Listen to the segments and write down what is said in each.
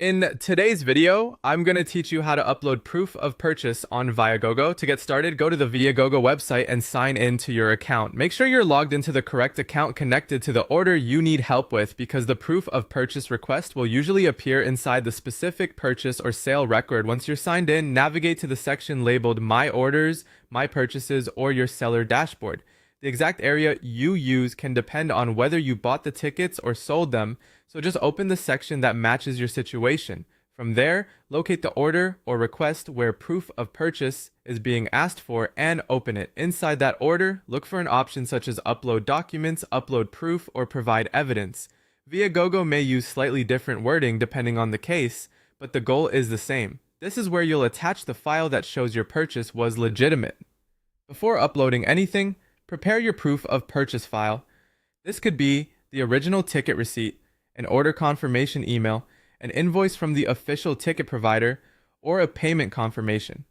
In today's video, I'm going to teach you how to upload proof of purchase on Viagogo. To get started, go to the Viagogo website and sign in to your account. Make sure you're logged into the correct account connected to the order you need help with, because the proof of purchase request will usually appear inside the specific purchase or sale record. Once you're signed in, navigate to the section labeled My Orders, My Purchases, or your seller dashboard. The exact area you use can depend on whether you bought the tickets or sold them, so just open the section that matches your situation. From there, locate the order or request where proof of purchase is being asked for and open it. Inside that order, look for an option such as Upload Documents, Upload Proof, or Provide Evidence. Viagogo may use slightly different wording depending on the case, but the goal is the same. This is where you'll attach the file that shows your purchase was legitimate. Before uploading anything, prepare your proof of purchase file. This could be the original ticket receipt, an order confirmation email, an invoice from the official ticket provider, or a payment confirmation.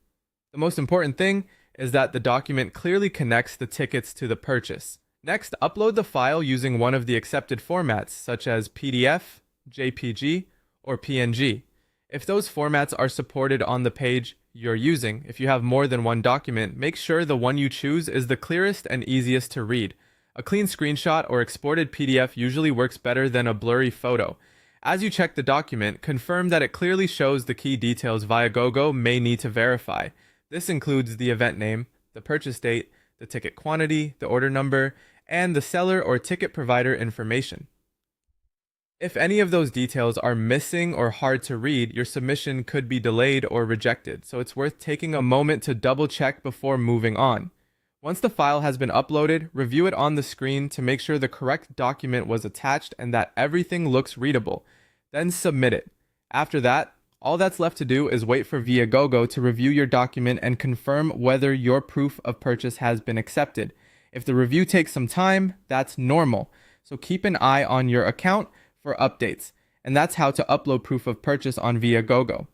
The most important thing is that the document clearly connects the tickets to the purchase. Next, upload the file using one of the accepted formats, such as PDF, JPG, or PNG. If those formats are supported on the page you're using, if you have more than one document, make sure the one you choose is the clearest and easiest to read. A clean screenshot or exported PDF usually works better than a blurry photo. As you check the document, confirm that it clearly shows the key details Viagogo may need to verify. This includes the event name, the purchase date, the ticket quantity, the order number, and the seller or ticket provider information. If any of those details are missing or hard to read, your submission could be delayed or rejected, so it's worth taking a moment to double check before moving on. Once the file has been uploaded, review it on the screen to make sure the correct document was attached and that everything looks readable. Then submit it. After that, all that's left to do is wait for Viagogo to review your document and confirm whether your proof of purchase has been accepted. If the review takes some time, that's normal, so keep an eye on your account for updates. And that's how to upload proof of purchase on Viagogo.